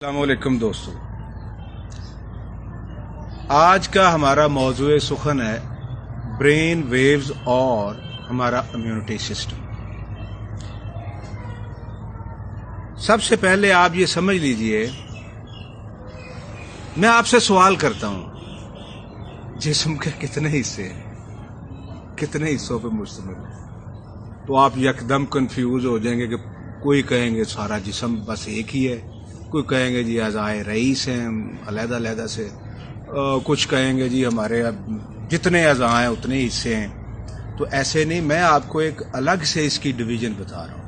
السلام علیکم دوستو، آج کا ہمارا موضوع سخن ہے برین ویوز اور ہمارا امیونٹی سسٹم۔ سب سے پہلے آپ یہ سمجھ لیجئے، میں آپ سے سوال کرتا ہوں، جسم کے کتنے حصے ہیں، کتنے حصوں پہ مشتمل ہے؟ تو آپ یکدم کنفیوز ہو جائیں گے کہ کوئی کہیں گے سارا جسم بس ایک ہی ہے، کوئی کہیں گے جی اعضائے رئیس ہیں علیحدہ علیحدہ سے، کچھ کہیں گے جی ہمارے جتنے اعضاء ہیں اتنے حصے ہیں۔ تو ایسے نہیں، میں آپ کو ایک الگ سے اس کی ڈویژن بتا رہا ہوں۔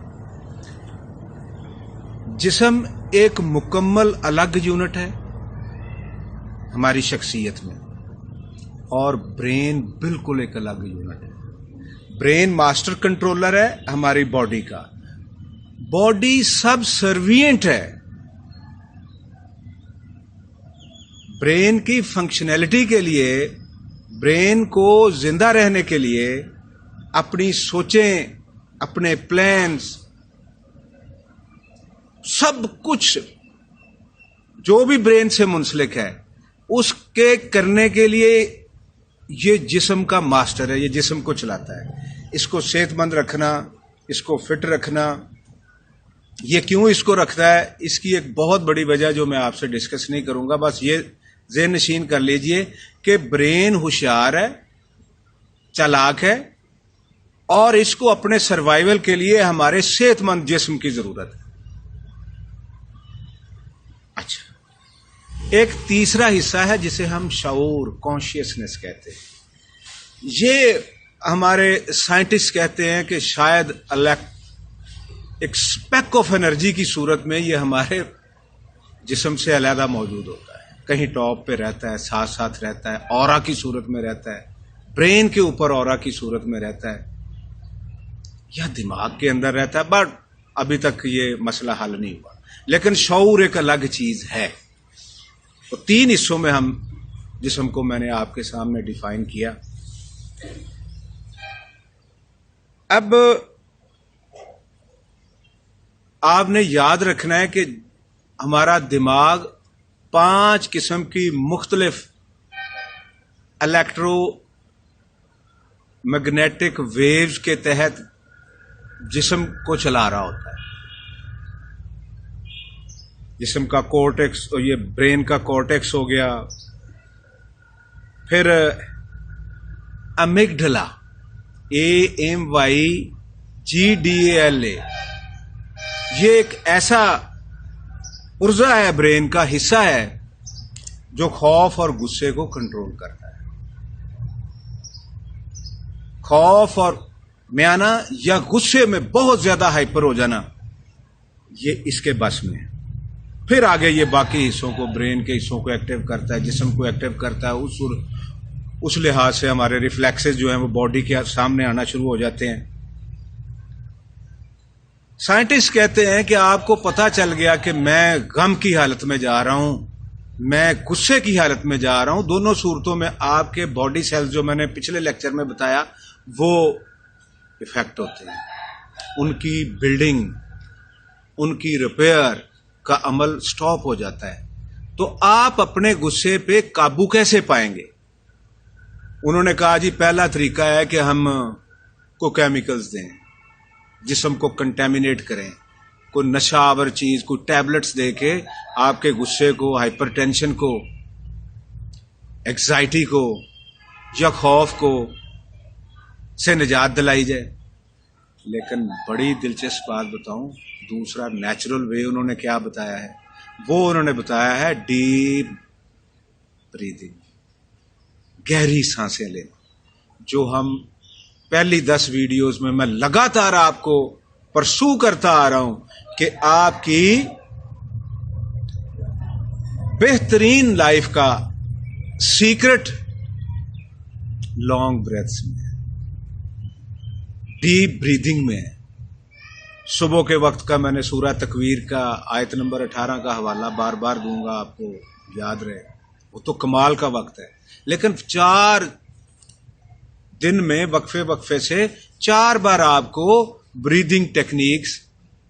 جسم ایک مکمل الگ یونٹ ہے ہماری شخصیت میں، اور برین بالکل ایک الگ یونٹ ہے۔ برین ماسٹر کنٹرولر ہے ہماری باڈی کا، باڈی سب سروینٹ ہے۔ برین کی فنکشنلٹی کے لیے، برین کو زندہ رہنے کے لیے اپنی سوچیں، اپنے پلانز، سب کچھ جو بھی برین سے منسلک ہے اس کے کرنے کے لیے یہ جسم کا ماسٹر ہے، یہ جسم کو چلاتا ہے۔ اس کو صحت مند رکھنا، اس کو فٹ رکھنا، یہ کیوں اس کو رکھتا ہے، اس کی ایک بہت بڑی وجہ جو میں آپ سے ڈسکس نہیں کروں گا، بس یہ ذہن نشین کر لیجئے کہ برین ہوشیار ہے، چالاک ہے، اور اس کو اپنے سروائیول کے لیے ہمارے صحت مند جسم کی ضرورت ہے۔ اچھا، ایک تیسرا حصہ ہے جسے ہم شعور، کانشیسنس کہتے ہیں۔ یہ ہمارے سائنٹسٹ کہتے ہیں کہ شاید ایک اسپیک آف انرجی کی صورت میں یہ ہمارے جسم سے علیحدہ موجود ہوتا ہے، کہیں ٹاپ پہ رہتا ہے، ساتھ ساتھ رہتا ہے، اورا کی صورت میں رہتا ہے، برین کے اوپر اورا کی صورت میں رہتا ہے، یا دماغ کے اندر رہتا ہے، بٹ ابھی تک یہ مسئلہ حل نہیں ہوا۔ لیکن شعور ایک الگ چیز ہے۔ تو تین حصوں میں ہم جسم کو میں نے آپ کے سامنے ڈیفائن کیا۔ اب آپ نے یاد رکھنا ہے کہ ہمارا دماغ 5 قسم کی مختلف الیکٹرو میگنیٹک ویوز کے تحت جسم کو چلا رہا ہوتا ہے۔ جسم کا کورٹیکس، یہ برین کا کورٹیکس ہو گیا، پھر امیگڈلا، AMYGDALA، یہ ایک ایسا ارزا ہے، برین کا حصہ ہے جو خوف اور غصے کو کنٹرول کرتا ہے۔ خوف اور میں آنا یا غصے میں بہت زیادہ ہائپر ہو جانا، یہ اس کے بس میں ہے۔ پھر آگے یہ باقی حصوں کو، برین کے حصوں کو ایکٹیو کرتا ہے، جسم کو ایکٹیو کرتا ہے۔ اس لحاظ سے ہمارے ریفلیکسز جو ہیں وہ باڈی کے سامنے آنا شروع ہو جاتے ہیں۔ سائنٹسٹ کہتے ہیں کہ آپ کو پتا چل گیا کہ میں غم کی حالت میں جا رہا ہوں، میں غصے کی حالت میں جا رہا ہوں، دونوں صورتوں میں آپ کے باڈی سیلز جو میں نے پچھلے لیکچر میں بتایا وہ افیکٹ ہوتے ہیں، ان کی بلڈنگ، ان کی ریپیئر کا عمل سٹاپ ہو جاتا ہے۔ تو آپ اپنے غصے پہ قابو کیسے پائیں گے؟ انہوں نے کہا جی پہلا طریقہ ہے کہ ہم کو کیمیکلز دیں، جسم کو کنٹامینیٹ کریں، کوئی نشہ آور چیز، کوئی ٹیبلٹس دے کے آپ کے غصے کو، ہائپر ٹینشن کو، ایگزائٹی کو یا خوف کو سے نجات دلائی جائے۔ لیکن بڑی دلچسپ بات بتاؤں، دوسرا نیچرل وے انہوں نے کیا بتایا ہے؟ وہ انہوں نے بتایا ہے ڈیپ بریدنگ، گہری سانسیں لینا، جو ہم پہلی 10 ویڈیوز میں لگاتار آپ کو پرسو کرتا آ رہا ہوں کہ آپ کی بہترین لائف کا سیکرٹ لانگ بریتھس میں، ڈیپ بریدنگ میں ہے۔ صبح کے وقت کا میں نے سورہ تکویر کا آیت نمبر 18 کا حوالہ بار بار دوں گا، آپ کو یاد رہے، وہ تو کمال کا وقت ہے۔ لیکن 4 دن میں وقفے سے 4 بار آپ کو بریدنگ ٹیکنیکس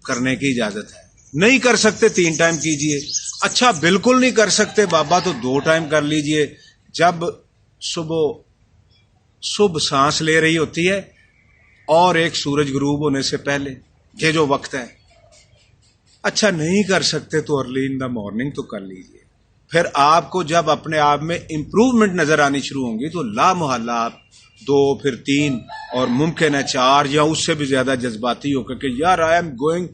کرنے کی اجازت ہے۔ نہیں کر سکتے 3 ٹائم کیجئے۔ اچھا بالکل نہیں کر سکتے بابا تو 2 ٹائم کر لیجئے، جب صبح سانس لے رہی ہوتی ہے اور ایک سورج غروب ہونے سے پہلے، یہ جو وقت ہے۔ اچھا نہیں کر سکتے تو ارلی ان دا مارننگ تو کر لیجئے، پھر آپ کو جب اپنے آپ میں امپروومنٹ نظر آنی شروع ہوں گی تو لا محالہ آپ 2 پھر 3 اور ممکن ہے 4 یا اس سے بھی زیادہ جذباتی ہو کر کہ یار I am going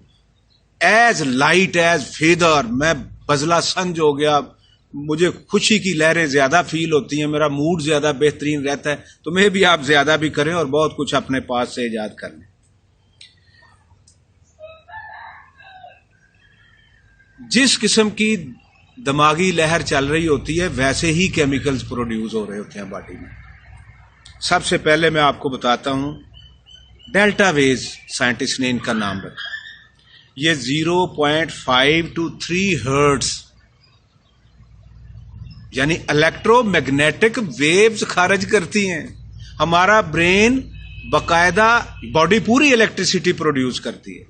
as light as feather, میں بزلہ سنج ہو گیا، مجھے خوشی کی لہریں زیادہ فیل ہوتی ہیں، میرا موڈ زیادہ بہترین رہتا ہے، تو میں بھی آپ زیادہ بھی کریں اور بہت کچھ اپنے پاس سے ایجاد کر لیں۔ جس قسم کی دماغی لہر چل رہی ہوتی ہے ویسے ہی کیمیکلز پروڈیوس ہو رہے ہوتے ہیں باڈی میں۔ سب سے پہلے میں آپ کو بتاتا ہوں ڈیلٹا ویز، سائنٹسٹ نے ان کا نام رکھا، یہ 0.5 to 3 ہرٹز یعنی الیکٹرو میگنیٹک ویوز خارج کرتی ہیں۔ ہمارا برین باقاعدہ، باڈی پوری الیکٹریسٹی پروڈیوس کرتی ہے۔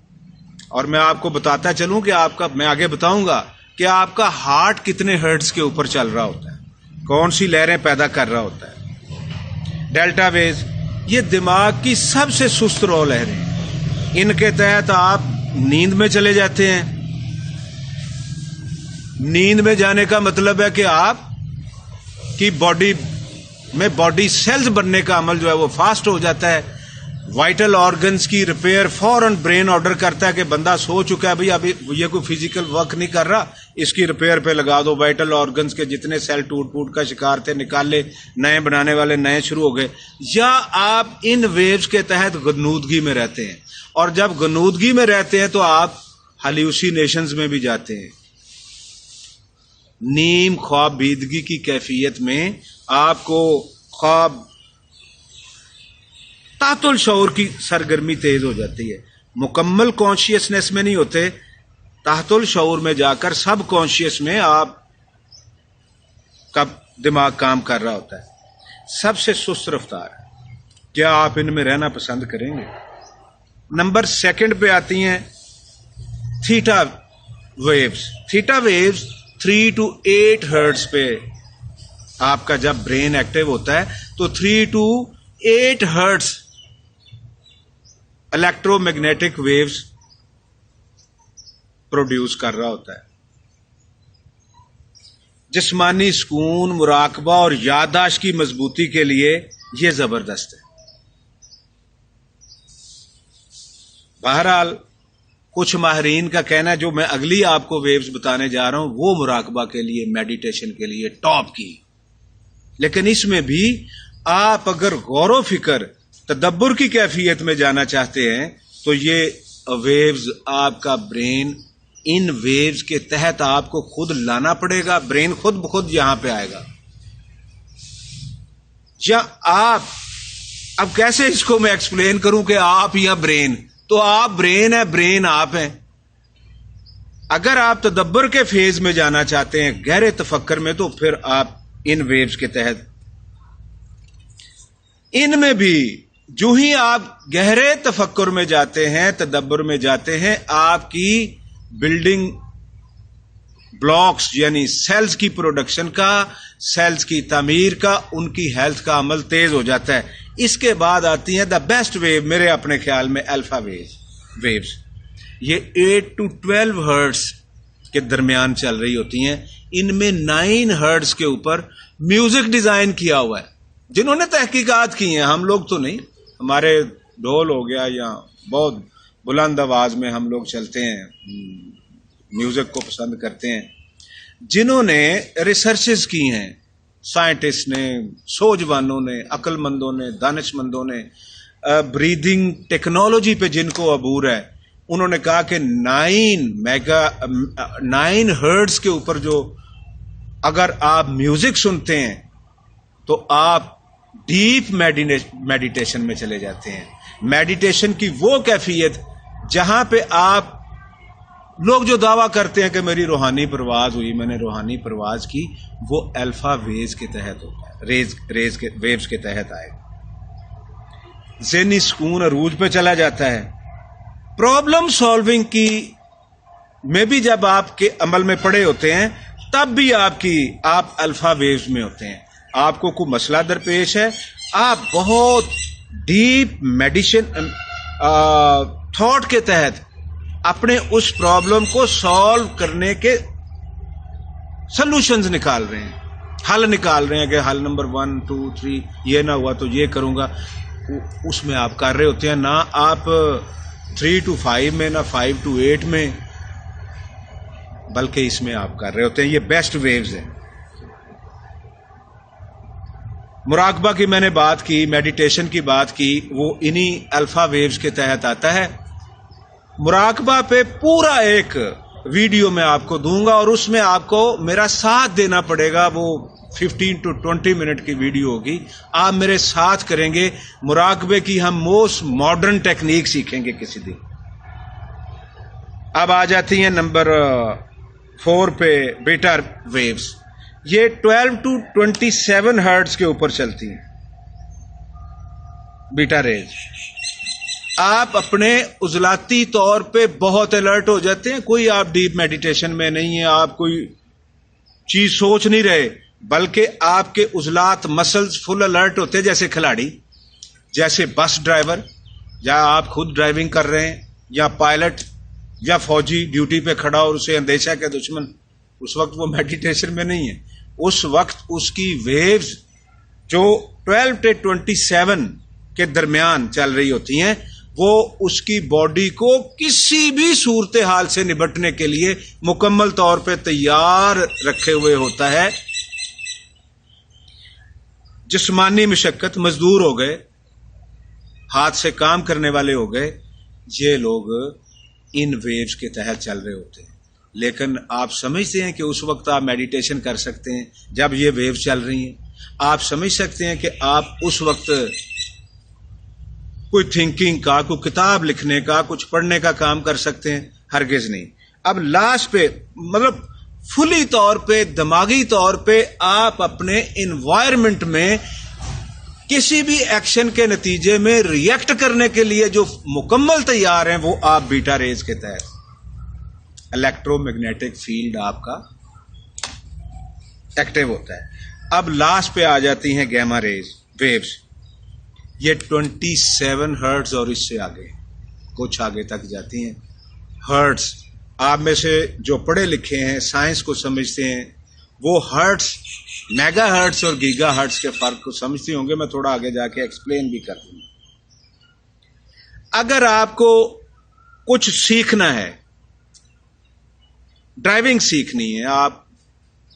اور میں آپ کو بتاتا چلوں کہ میں آگے بتاؤں گا کہ آپ کا ہارٹ کتنے ہرٹز کے اوپر چل رہا ہوتا ہے، کون سی لہریں پیدا کر رہا ہوتا ہے۔ ڈیلٹا ویز یہ دماغ کی سب سے سست رو لہریں ہیں، ان کے تحت آپ نیند میں چلے جاتے ہیں۔ نیند میں جانے کا مطلب ہے کہ آپ کی باڈی میں باڈی سیلز بننے کا عمل جو ہے وہ فاسٹ ہو جاتا ہے۔ وائٹل آرگنز کی ریپیئر فوراً برین آرڈر کرتا ہے کہ بندہ سو چکا ہے بھئی ابھی یہ کوئی فزیکل ورک نہیں کر رہا، اس کی ریپیئر پہ لگا دو۔ وائٹل آرگنز کے جتنے سیل ٹوٹ پوٹ کا شکار تھے نکال لے، نئے بنانے والے نئے شروع ہو گئے۔ یا آپ ان ویوز کے تحت غنودگی میں رہتے ہیں، اور جب غنودگی میں رہتے ہیں تو آپ ہیلوسینیشنز میں بھی جاتے ہیں۔ نیم خواب بیدگی کی کیفیت میں آپ کو خواب تحت الشعور کی سرگرمی تیز ہو جاتی ہے، مکمل کانشیسنس میں نہیں ہوتے، تحت الشعور میں جا کر سب کانشیس میں آپ کا دماغ کام کر رہا ہوتا ہے۔ سب سے سست رفتار ہے، کیا آپ ان میں رہنا پسند کریں گے؟ نمبر 2 پہ آتی ہیں theta waves. Theta waves 3 to 8 hertz پہ آپ کا جب برین ایکٹیو ہوتا ہے تو 3 to 8 hertz electromagnetic waves produce کر رہا ہوتا ہے۔ جسمانی سکون، مراقبہ اور یادداشت کی مضبوطی کے لیے یہ زبردست ہے۔ بہرحال کچھ ماہرین کا کہنا ہے، جو میں اگلی آپ کو ویوز بتانے جا رہا ہوں وہ مراقبہ کے لیے، میڈیٹیشن کے لیے ٹاپ کی، لیکن اس میں بھی آپ اگر غور و فکر، تدبر کی کیفیت میں جانا چاہتے ہیں تو یہ ویوز آپ کا برین ان ویوز کے تحت آپ کو خود لانا پڑے گا، برین خود بخود یہاں پہ آئے گا۔ یا آپ اب کیسے اس کو میں ایکسپلین کروں کہ آپ یا برین، تو آپ برین ہے، برین آپ ہیں۔ اگر آپ تدبر کے فیز میں جانا چاہتے ہیں، گہرے تفکر میں، تو پھر آپ ان ویوز کے تحت، ان میں بھی جو ہی آپ گہرے تفکر میں جاتے ہیں، تدبر میں جاتے ہیں، آپ کی بلڈنگ بلاکس یعنی سیلز کی پروڈکشن کا، سیلز کی تعمیر کا، ان کی ہیلتھ کا عمل تیز ہو جاتا ہے۔ اس کے بعد آتی ہیں دا بیسٹ ویو میرے اپنے خیال میں الفا ویوز، یہ 8 to 12 ہرٹز کے درمیان چل رہی ہوتی ہیں۔ ان میں 9 ہرٹز کے اوپر میوزک ڈیزائن کیا ہوا ہے، جنہوں نے تحقیقات کی ہیں، ہم لوگ تو نہیں، ہمارے ڈھول ہو گیا یا بہت بلند آواز میں ہم لوگ چلتے ہیں، میوزک کو پسند کرتے ہیں۔ جنہوں نے ریسرچز کی ہیں، سائنٹسٹ نے، سوجوانوں نے، عقل مندوں نے، دانش مندوں نے، بریدنگ ٹیکنالوجی پہ جن کو عبور ہے، انہوں نے کہا کہ 9 ہرٹز کے اوپر جو اگر آپ میوزک سنتے ہیں تو آپ ڈیپ میڈیٹیشن میں چلے جاتے ہیں۔ میڈیٹیشن کی وہ کیفیت جہاں پہ آپ لوگ جو دعویٰ کرتے ہیں کہ میری روحانی پرواز ہوئی، میں نے روحانی پرواز کی، وہ الفا ویوز کے تحت ہوتا ہے، ویوز کے تحت آئے گا۔ ذہنی سکون عروج پہ چلا جاتا ہے۔ پرابلم سالونگ کی میں بھی جب آپ کے عمل میں پڑے ہوتے ہیں تب بھی آپ الفا ویوز میں ہوتے ہیں. آپ کو کوئی مسئلہ درپیش ہے, آپ بہت ڈیپ میڈیشن تھاٹ کے تحت اپنے اس پرابلم کو سالو کرنے کے سلوشنز نکال رہے ہیں, حل نکال رہے ہیں کہ حل نمبر 1 2 3 یہ نہ ہوا تو یہ کروں گا. اس میں آپ کر رہے ہوتے ہیں, نہ آپ 3 to 5 میں, نہ 5 to 8 میں, بلکہ اس میں آپ کر رہے ہوتے ہیں. یہ بیسٹ ویوز ہیں. مراقبہ کی میں نے بات کی, میڈیٹیشن کی بات کی, وہ انہی الفا ویوز کے تحت آتا ہے. مراقبہ پہ پورا ایک ویڈیو میں آپ کو دوں گا اور اس میں آپ کو میرا ساتھ دینا پڑے گا. وہ 15 to 20 منٹ کی ویڈیو ہوگی, آپ میرے ساتھ کریں گے. مراقبے کی ہم موسٹ ماڈرن ٹیکنیک سیکھیں گے کسی دن. اب آ جاتی ہیں نمبر 4 پہ بیٹا ویوز. یہ 12 to 27 ہرٹز کے اوپر چلتی ہیں بیٹا ریز. آپ اپنے عضلاتی طور پہ بہت الرٹ ہو جاتے ہیں. کوئی آپ ڈیپ میڈیٹیشن میں نہیں ہیں, آپ کوئی چیز سوچ نہیں رہے, بلکہ آپ کے عضلات مسلز فل الرٹ ہوتے ہیں, جیسے کھلاڑی, جیسے بس ڈرائیور, یا آپ خود ڈرائیونگ کر رہے ہیں, یا پائلٹ, یا فوجی ڈیوٹی پہ کھڑا اور اسے اندیشہ کہ دشمن. اس وقت وہ میڈیٹیشن میں نہیں ہے. اس وقت اس کی ویوز جو 12 سے 27 کے درمیان چل رہی ہوتی ہیں, وہ اس کی باڈی کو کسی بھی صورتحال سے نبٹنے کے لیے مکمل طور پہ تیار رکھے ہوئے ہوتا ہے. جسمانی مشقت, مزدور ہو گئے, ہاتھ سے کام کرنے والے ہو گئے, یہ لوگ ان ویوز کے تحت چل رہے ہوتے ہیں. لیکن آپ سمجھتے ہیں کہ اس وقت آپ میڈیٹیشن کر سکتے ہیں جب یہ ویوز چل رہی ہیں. آپ سمجھ سکتے ہیں کہ آپ اس وقت کوئی تھنکنگ کا, کوئی کتاب لکھنے کا, کچھ پڑھنے کا کام کر سکتے ہیں؟ ہرگز نہیں. اب لاسٹ پہ مطلب فلی طور پہ, دماغی طور پہ آپ اپنے انوائرمنٹ میں کسی بھی ایکشن کے نتیجے میں ریئیکٹ کرنے کے لیے جو مکمل تیار ہیں, وہ آپ بیٹا ریز کے تحت. الیکٹرو میگنیٹک فیلڈ آپ کا ایکٹیو ہوتا ہے. اب لاسٹ پہ آ جاتی ہیں گیما ریز ویوز. یہ 27 ہرٹز اور اس سے آگے, کچھ آگے تک جاتی ہیں ہرٹز. آپ میں سے جو پڑھے لکھے ہیں, سائنس کو سمجھتے ہیں, وہ ہرٹز, میگا ہرٹز اور گیگا ہرٹز کے فرق کو سمجھتے ہوں گے. میں تھوڑا آگے جا کے ایکسپلین بھی کر دوں گا. اگر آپ کو کچھ سیکھنا ہے, ڈرائیونگ سیکھنی ہے, آپ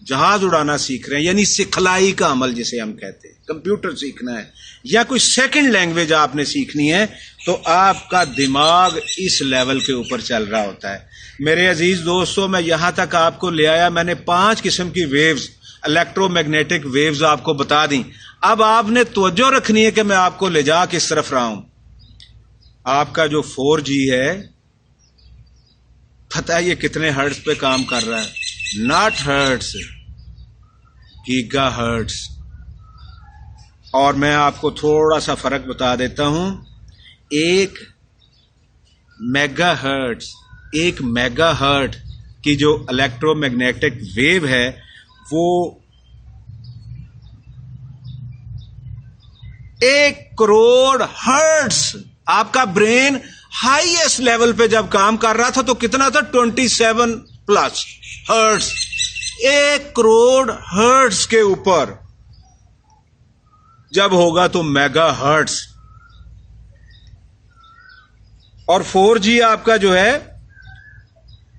جہاز اڑانا سیکھ رہے ہیں, یعنی سکھلائی کا عمل جسے ہم کہتے ہیں, کمپیوٹر سیکھنا ہے, یا کوئی سیکنڈ لینگویج آپ نے سیکھنی ہے, تو آپ کا دماغ اس لیول کے اوپر چل رہا ہوتا ہے. میرے عزیز دوستو, میں یہاں تک آپ کو لے آیا. میں نے 5 قسم کی ویوز, الیکٹرو میگنیٹک ویوز آپ کو بتا دیں. اب آپ نے توجہ رکھنی ہے کہ میں آپ کو لے جا کس طرف رہا ہوں. آپ کا جو 4G ہے, پتہ ہے یہ کتنے ہرٹز پہ کام کر رہا ہے؟ Not hertz, gigahertz. اور میں آپ کو تھوڑا سا فرق بتا دیتا ہوں. ایک میگا ہرٹ کی جو الیکٹرو میگنیٹک ویو ہے, وہ 1 کروڑ ہرٹز. آپ کا برین ہائیسٹ لیول پہ جب کام کر رہا تھا تو کتنا تھا؟ 27 پلس ہرٹز. 1 کروڑ ہرٹز کے اوپر جب ہوگا تو میگا ہرٹز. اور 4G آپ کا جو ہے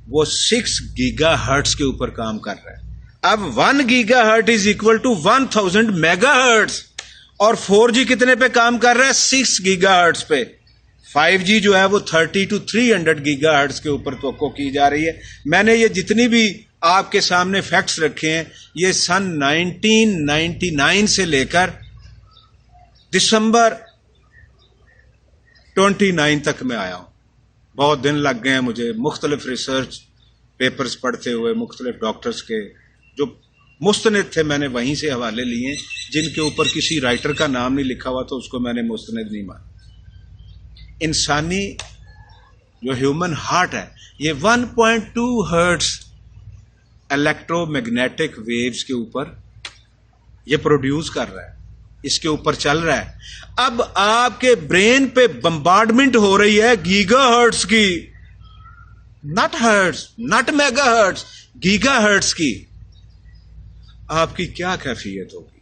وہ 6 گیگا ہرٹز کے اوپر کام کر رہا ہے. اب 1 gigahertz is equal to 1000 megahertz. اور 4G کتنے پہ کام کر رہا ہے؟ 6 گیگا ہرٹز پہ. 5G جو ہے وہ 30 to 300 گیگا ہرٹز کے اوپر توقع کی جا رہی ہے. میں نے یہ جتنی بھی آپ کے سامنے فیکٹس رکھے ہیں, یہ سن 1999 سے لے کر دسمبر 29 تک میں آیا ہوں. بہت دن لگ گئے ہیں مجھے مختلف ریسرچ پیپرز پڑھتے ہوئے. مختلف ڈاکٹرز کے جو مستند تھے میں نے وہیں سے حوالے لیے, جن کے اوپر کسی رائٹر کا نام نہیں لکھا ہوا تو اس کو میں نے مستند نہیں مانا. انسانی جو ہیومن ہارٹ ہے یہ 1.2 ہرٹز الیکٹرو میگنیٹک ویوز کے اوپر یہ پروڈیوس کر رہا ہے، اس کے اوپر چل رہا ہے. اب آپ کے برین پہ بمبارڈمنٹ ہو رہی ہے گیگا ہرٹز کی، not hertz, not megahertz, gigahertz کی. آپ کی کیا کیفیت ہوگی؟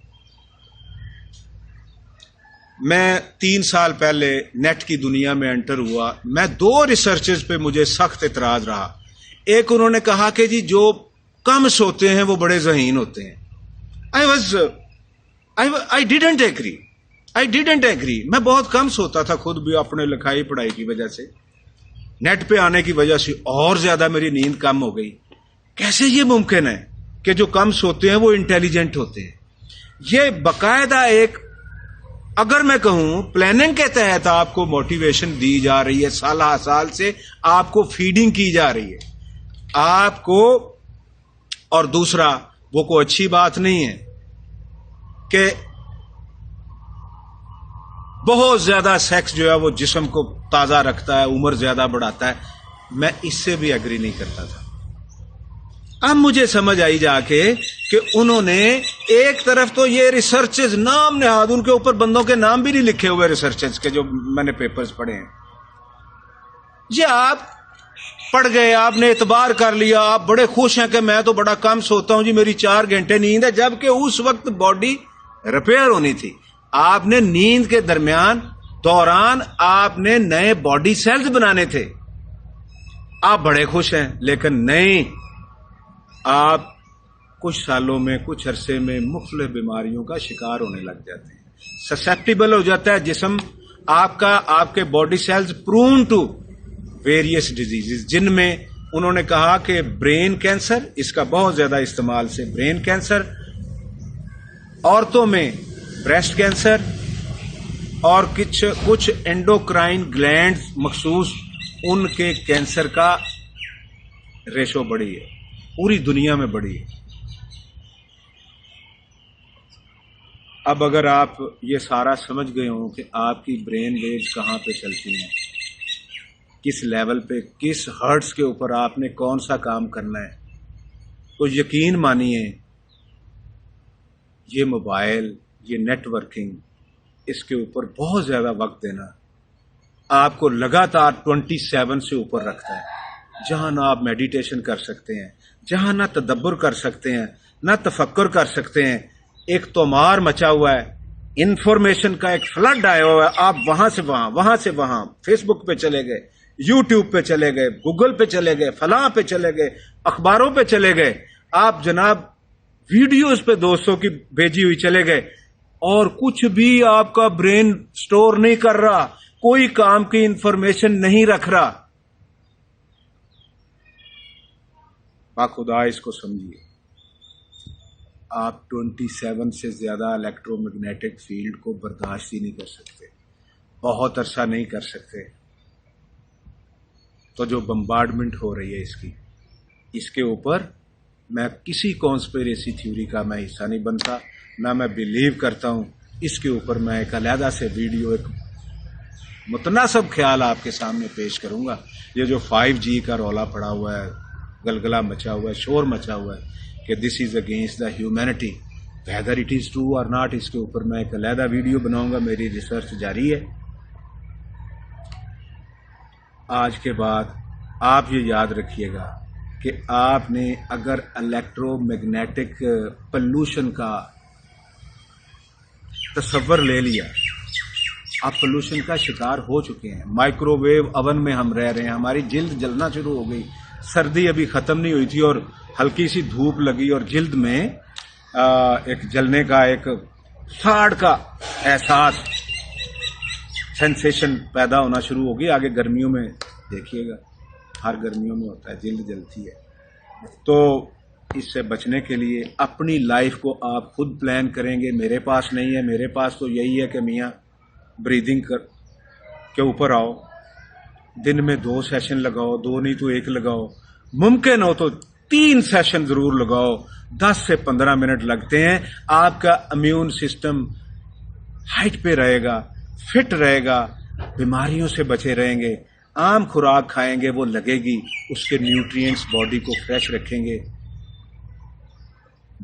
میں 3 سال پہلے نیٹ کی دنیا میں انٹر ہوا، میں 2 ریسرچز پہ مجھے سخت اعتراض رہا. ایک انہوں نے کہا کہ جی جو کم سوتے ہیں وہ بڑے ذہین ہوتے ہیں. I didn't agree. میں بہت کم سوتا تھا خود بھی اپنے لکھائی پڑھائی کی وجہ سے، نیٹ پہ آنے کی وجہ سے اور زیادہ میری نیند کم ہو گئی. کیسے یہ ممکن ہے کہ جو کم سوتے ہیں وہ انٹیلیجنٹ ہوتے ہیں؟ یہ باقاعدہ ایک، اگر میں کہوں پلاننگ کے تحت آپ کو موٹیویشن دی جا رہی ہے، سالہ سال سے آپ کو فیڈنگ کی جا رہی ہے آپ کو. اور دوسرا، وہ کوئی اچھی بات نہیں ہے کہ بہت زیادہ سیکس جو ہے وہ جسم کو تازہ رکھتا ہے، عمر زیادہ بڑھاتا ہے. میں اس سے بھی ایگری نہیں کرتا تھا. اب مجھے سمجھ آئی جا کے کہ انہوں نے ایک طرف تو یہ ریسرچز نام نہاد، ان کے اوپر بندوں کے نام بھی نہیں لکھے ہوئے ریسرچز کے جو میں نے پیپرز پڑھے ہیں. یہ آپ پڑھ گئے، آپ نے اعتبار کر لیا، آپ بڑے خوش ہیں کہ میں تو بڑا کم سوتا ہوں جی، میری 4 گھنٹے نیند ہے، جبکہ اس وقت باڈی ریپیئر ہونی تھی. آپ نے نیند کے دوران آپ نے نئے باڈی سیلز بنانے تھے. آپ بڑے خوش ہیں، لیکن نہیں، آپ کچھ سالوں میں، کچھ عرصے میں مختلف بیماریوں کا شکار ہونے لگ جاتے ہیں. سسیپٹیبل ہو جاتا ہے جسم آپ کا، آپ کے body cells prone to various diseases, جن میں انہوں نے کہا کہ برین کینسر، اس کا بہت زیادہ استعمال سے برین کینسر، عورتوں میں بریسٹ کینسر، اور کچھ اینڈوکرائن گلینڈز مخصوص ان کے کینسر کا ریشو بڑھی ہے، پوری دنیا میں بڑھی ہے. اب اگر آپ یہ سارا سمجھ گئے ہوں کہ آپ کی برین ویوز کہاں پہ چلتی ہیں، کس لیول پہ، کس ہرٹز کے اوپر آپ نے کون سا کام کرنا ہے، تو یقین مانیے یہ موبائل، یہ نیٹ ورکنگ، اس کے اوپر بہت زیادہ وقت دینا آپ کو لگاتار 27 سے اوپر رکھتا ہے. جہاں نہ آپ میڈیٹیشن کر سکتے ہیں، جہاں نہ تدبر کر سکتے ہیں، نہ تفکر کر سکتے ہیں. ایک تومار مچا ہوا ہے، انفارمیشن کا ایک فلڈ آیا ہوا ہے. آپ وہاں سے وہاں، وہاں سے وہاں، فیس بک پہ چلے گئے، یوٹیوب پہ چلے گئے، گوگل پہ چلے گئے، فلاں پہ چلے گئے، اخباروں پہ چلے گئے، آپ جناب ویڈیوز پہ دوستوں کی بھیجی ہوئی چلے گئے، اور کچھ بھی آپ کا برین سٹور نہیں کر رہا، کوئی کام کی انفارمیشن نہیں رکھ رہا. خدا اس کو سمجھیے. آپ 27 سے زیادہ الیکٹرو میگنیٹک فیلڈ کو برداشت ہی نہیں کر سکتے، بہت عرصہ نہیں کر سکتے. تو جو بمبارڈمنٹ ہو رہی ہے اس کے اوپر میں کسی کانسپیریسی تھیوری کا میں حصہ نہیں بنتا، نہ میں بلیو کرتا ہوں. اس کے اوپر میں ایک علیحدہ سے ویڈیو، ایک متناسب خیال آپ کے سامنے پیش کروں گا. یہ جو 5G کا رولا پڑا ہوا ہے، گلگلہ مچا ہوا ہے، شور مچا ہوا ہے کہ this is against the humanity, whether it is true اور ناٹ، اس کے اوپر میں ایک علیحدہ ویڈیو بناؤں گا. میری ریسرچ جاری ہے. آج کے بعد آپ یہ یاد رکھیے گا کہ آپ نے اگر الیکٹرو میگنیٹک پولوشن کا تصور لے لیا، آپ پولوشن کا شکار ہو چکے ہیں. مائکرو ویو اوون میں ہم رہ رہے ہیں، ہماری جلد جلنا شروع ہو گئی. سردی ابھی ختم نہیں ہوئی تھی اور ہلکی سی دھوپ لگی اور جلد میں ایک جلنے کا، ایک ساڑ کا احساس، سینسیشن پیدا ہونا شروع ہوگی. آگے گرمیوں میں دیکھیے گا، ہر گرمیوں میں ہوتا ہے، جلد جلتی ہے. تو اس سے بچنے کے لیے اپنی لائف کو آپ خود پلان کریں گے. میرے پاس نہیں ہے، میرے پاس تو یہی ہے کہ میاں بریدنگ کے اوپر آؤ، دن میں 2 سیشن لگاؤ، 2 نہیں تو 1 لگاؤ، ممکن ہو تو 3 سیشن ضرور لگاؤ. 10 سے 15 منٹ لگتے ہیں. آپ کا امیون سسٹم ہائٹ پہ رہے گا، فٹ رہے گا، بیماریوں سے بچے رہیں گے. عام خوراک کھائیں گے وہ لگے گی، اس کے نیوٹرینٹس باڈی کو فریش رکھیں گے.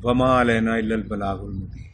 وما علینا الا البلاغ المبین.